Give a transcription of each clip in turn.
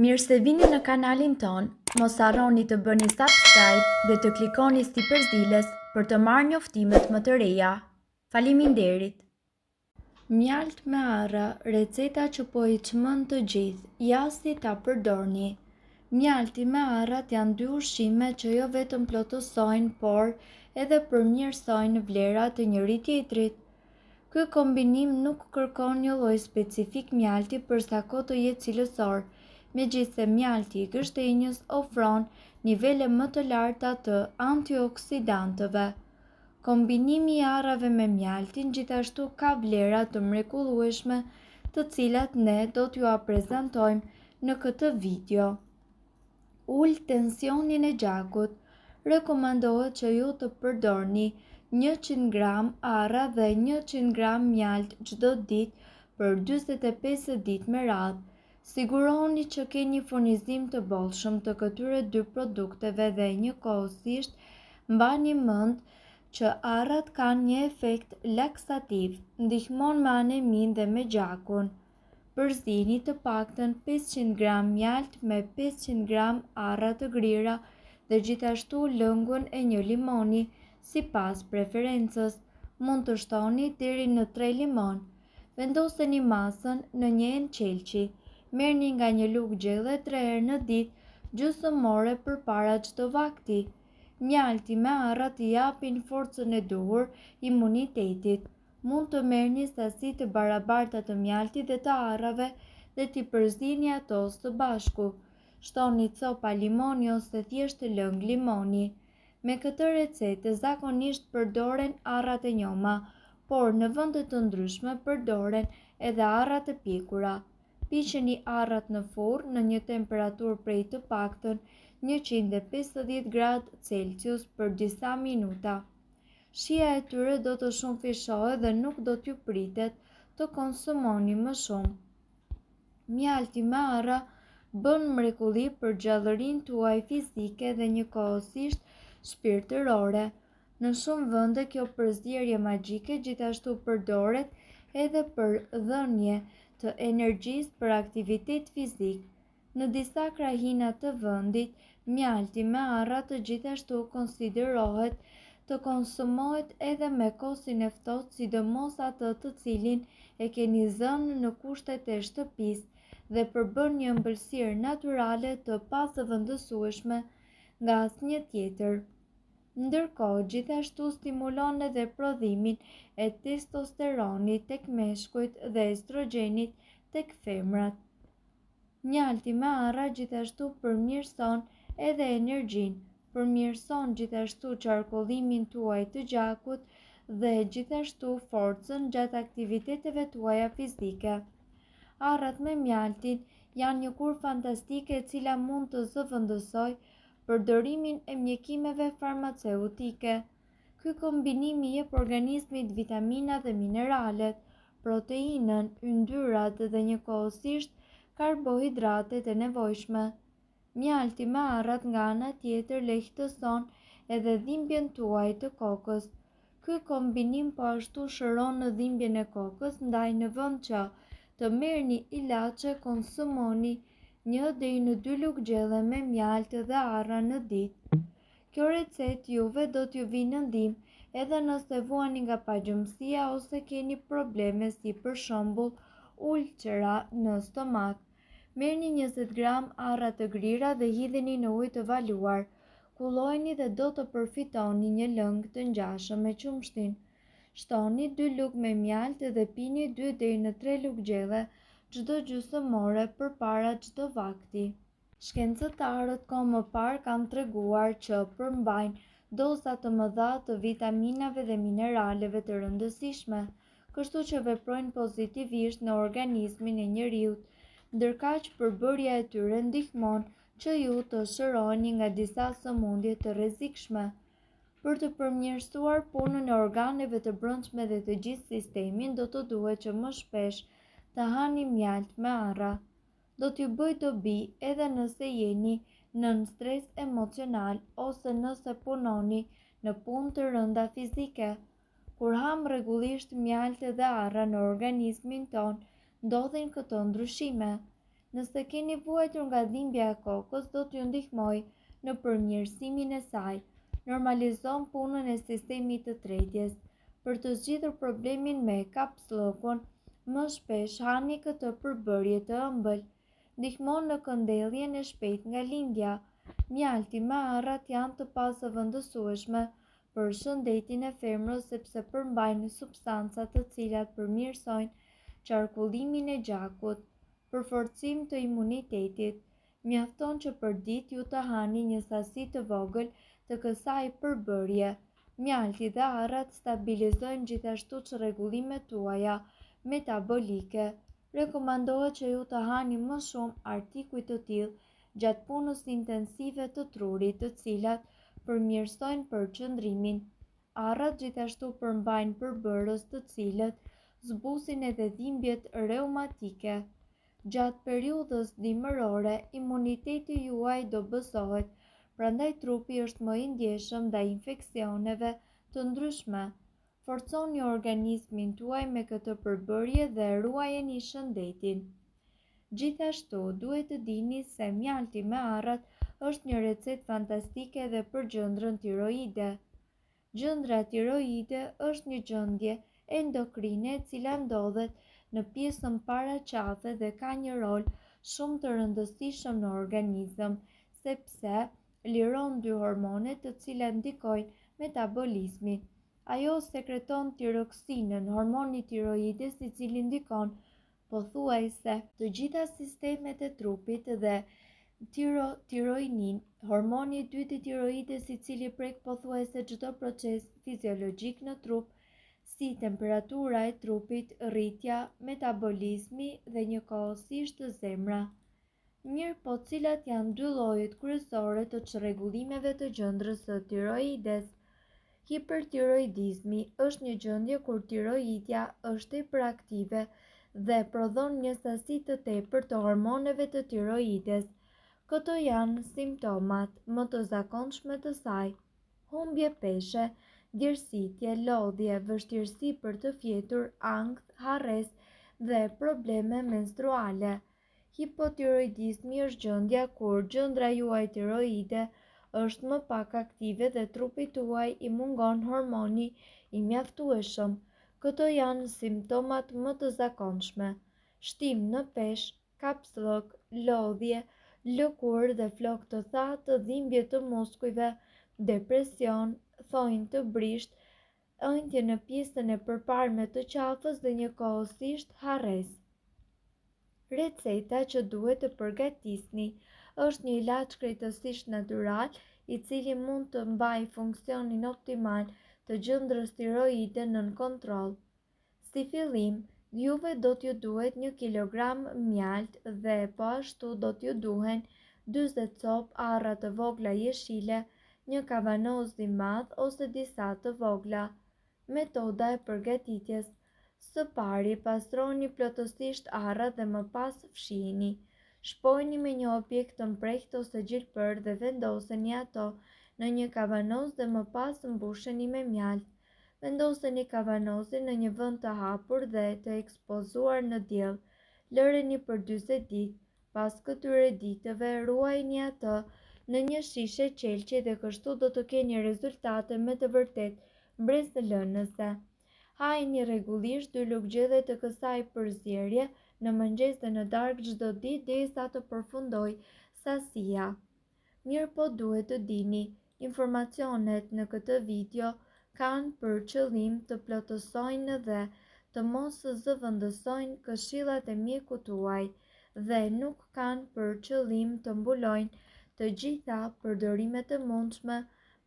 Mirë se vini në kanalin ton, mos harroni të bëni subscribe dhe të klikoni si përzieles për të marrë njoftimet më të reja. Faleminderit! Mjalt me arra, receta që po i çmën të gjithë, ja si ta përdorni. Mjalti me arrat janë dy ushqime që jo vetëm plotësojnë, por edhe përmirësojnë vlerat e njëri tjetrit. Ky kombinim nuk kërkon një lloj specifik mjalti për sa kohë të jetë cilësor, megjithse mjalti i gështenjës ofron nivele më të larta të antioksidantëve. Kombinimi i arrave me mjaltin gjithashtu ka vlera të mrekullueshme, të cilat ne do t'ju prezantojmë në këtë video. Ul tensionin e gjakut. Rekomandohet që ju të përdorni 100 gram arra dhe 100 gram mjalt çdo ditë për 45 ditë me radhë. Sigurohuni që keni furnizim të bollshëm të këtyre dy produkteve dhe njëkohësisht mbani mend që arrat kanë një efekt laksativ, ndihmon me anemin dhe me gjakun. Përzini të paktën 500 gram mjalt me 500 gram arra të grira dhe gjithashtu lëngun e një limoni, sipas preferencës. Mund të shtoni deri në 3 limon. Vendoseni masën në një encëlqi. Merrni nga një lugë gjelle 3 herë në ditë, gjysmore përpara çdo vakti. Mjalti me arra t'i japin forcën e duhur imunitetit. Mund të merrni sasi të barabarta të mjaltit dhe të arrave dhe t'i përzini ato së bashku. Shtoni copa limoni ose thjesht lëng limoni. Me këtë recetë zakonisht përdoren arrat e njoma, por në vende të ndryshme përdoren edhe arrat e pjekura. Piqeni arrat në furrë në një temperaturë prej të paktën 150 gradë Celsius për disa minuta. Shija e tyre do të shumëfishohet dhe nuk do t'ju pritet të konsumoni më shumë. Mjalti me arra bën mrekulli për gjallërinë tuaj fizike dhe njëkohësisht shpirtërore. Në shumë vende kjo përzierje magjike gjithashtu përdoret edhe për dhënie të energjisë për aktivitet fizik. Në disa krahina të vendit, mjalti me arra të gjithashtu konsiderohet të konsumohet edhe me kosin e ftohtë, sidomos atë të cilin e keni zënë në kushtet e shtëpisë dhe përbën një ëmbëlsirë natyrale të pazëvendësueshme nga asnjë tjetër. Ndërkohë, gjithashtu stimulon edhe prodhimin e testosteronit tek meshkujt dhe estrogjenit tek femrat. Mjalti me arra gjithashtu përmirëson edhe energjinë, përmirëson gjithashtu qarkullimin tuaj të gjakut dhe gjithashtu forcën gjatë aktiviteteve tuaja fizike. Arrat me mjaltin janë një kurë fantastike e cila mund të zëvendësojë përdorimin e mjekimeve farmaceutike. Ky kombinim i jep organizmit vitamina dhe mineralet, proteinën, yndyrat dhe njëkohësisht karbohidratet e nevojshme. Mjalti me arrat nga ana tjetër lehtëson edhe dhimbjen tuaj të kokës. Ky kombinim po ashtu shëron në dhimbjen e kokës, ndaj në vend që të merrni ilaçe konsumoni 1 deri në 2 lugë gjelle me mjalt dhe arra në ditë. Kjo recetë juve do t'ju vinë në ndihmë edhe nëse vuani nga pagjumësia ose keni probleme si për shembull ulcera në stomak. Merrni 20 gram arra të grira dhe hidheni në ujë të valuar. Kullojeni dhe do të përfitoni një lëng të ngjashëm me qumshtin. Shtoni 2 lugë me mjalt dhe pini 2 deri në 3 lugë gjelle çdo gjysmore përpara çdo vakti. Shkencëtarët kohë më parë kanë treguar që përmbajnë doza të mëdha të vitaminave dhe mineraleve të rëndësishme, kështu që veprojnë pozitivisht në organizmin e njeriut, ndërkaq përbërja e tyre ndihmon që ju të shëroni nga disa sëmundje të rrezikshme. Për të përmirësuar punën e organeve të brendshme dhe të gjithë sistemin, do të duhet që më shpesh të hani mjalt me arra. Do t'ju bëj dobi edhe nëse jeni nën stres emocional ose nëse punoni në punë të rënda fizike. Kur ham rregullisht mjalt dhe arra në organizmin ton, ndodhin këto ndryshime. Nëse keni vuajtur nga dhimbja e kokës, do t'ju ndihmoj në përmirësimin e saj. Normalizon punën e sistemit të tretjes. Për të zgjidhur problemin me kapsllokun, më shpesh hani këtë përbërje të ëmbël. Ndihmon në këndelljen e shpejtë nga lindja. Mjalti me arrat janë të pasëvendësueshme për shëndetin e femrës sepse përmbajnë substanca të cilat përmirësojnë qarkullimin e gjakut. Për forcim të imunitetit, mjafton që për ditë ju të hani një sasi të vogël të kësaj përbërje. Mjalti dhe arrat stabilizojnë gjithashtu çrregullimet tuaja metabolike. Rekomandohet që ju të hani më shumë artikuj të tillë gjatë punës intensive të trurit, të cilat përmirësojnë përqendrimin. Arrat gjithashtu përmbajnë përbërës të cilët zbusin edhe dhimbjet reumatike. Gjatë periudhës dimërore, imuniteti juaj do bësohet, prandaj trupi është më i ndjeshëm ndaj infeksioneve të ndryshme. Forconi organizmin tuaj me këtë përbërje dhe ruajeni shëndetin. Gjithashtu, duhet të dini se mjalti me arrat është një recetë fantastike edhe për gjëndrën tiroide. Gjëndra tiroide është një gjendje endokrine e cila ndodhet në pjesën paraqafe dhe ka një rol shumë të rëndësishëm në organizëm, sepse liron dy hormone të cilat ndikojnë metabolizmin. Ajo sekreton tiroksinën, hormoni tiroides, i cili ndikon pothuajse të gjitha sistemet e trupit, dhe tiroinin, hormoni i dytë i tiroides, i cili prek pothuajse çdo proces fiziologjik në trup, si temperatura e trupit, rritja, metabolizmi dhe njëkohësisht zemra. Mirë, po cilat janë dy llojet kryesore të çrregullimeve të gjendrës së tiroides? Hipertiroidizmi është një gjendje kur tiroidja është hiperaktive dhe prodhon një sasi të tepërt të hormoneve të tiroides. Këto janë simptomat më të zakonshme të saj: humbje peshe, djersitje, lodhje, vështirësi për të fjetur, ankth, harresë dhe probleme menstruale. Hipotiroidizmi është gjendja kur gjendra juaj tiroide është më pak aktive dhe trupit tuaj i mungon hormoni i mjaftueshëm. Këto janë simptomat më të zakonshme: shtim në peshë, kapsllok, lodhje, lëkurë dhe flokë të thatë, dhimbje të muskujve, depresion, thonjë të brisht, ëndje në pjesën e përparme të qafës dhe njëkohësisht harresë. Receta që duhet të përgatisni është një ilaç krejtësisht natyral, i cili mund të mbajë funksionin optimal të gjendrës tiroide nën kontroll. Si fillim, juve do t'ju duhet 1 kilogram mjalt dhe po ashtu do t'ju duhen 40 copë arra të vogla jeshile, një kavanoz i madh ose disa të vogla. Metoda e përgatitjes: së pari, pastroni plotësisht arrat dhe më pas fshihini. Shpojni me një objekt të mprehtë ose gjilpër dhe vendoseni ato në një kavanoz dhe më pas mbusheni me mjalt. Vendoseni kavanozin në një vend të hapur dhe të ekspozuar në diell. Lëreni për 40 ditë. Pas këtyre ditëve, ruajini atë në një shishe qelçi dhe kështu do të keni rezultate me të vërtetë mbretëlënëse. Hajini rregullisht 2 lugjedhe të kësaj përzierje në mëngjes dhe në darkë çdo ditë derisa të përfundojë sasia. Mirë, po duhet të dini, informacionet në këtë video kanë për qëllim të plotësojnë dhe të mos zëvendësojnë këshillat e mjekut tuaj dhe nuk kanë për qëllim të mbulojnë të gjitha përdorimet e mundshme,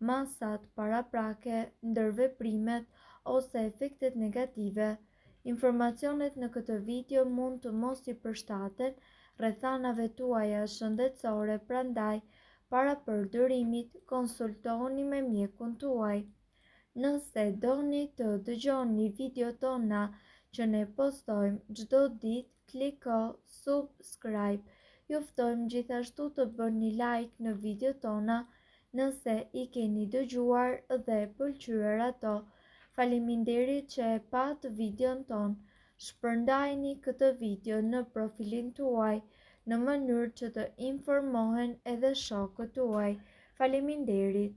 masat paraprake, ndërveprimet ose efektet negative. Informacionet në këtë video mund të mos i përshtaten rrethanave tuaja shëndetësore, prandaj para përdorimit konsultohuni me mjekun tuaj. Nëse doni të dëgjoni video tona që ne postojmë çdo ditë, kliko subscribe. Ju ftojmë gjithashtu të bëni like në video tona nëse i keni dëgjuar dhe pëlqyer ato. Faleminderit që e pat videon ton. Shpërndajni këtë video në profilin tuaj në mënyrë që të informohen edhe shokët tuaj. Faleminderit.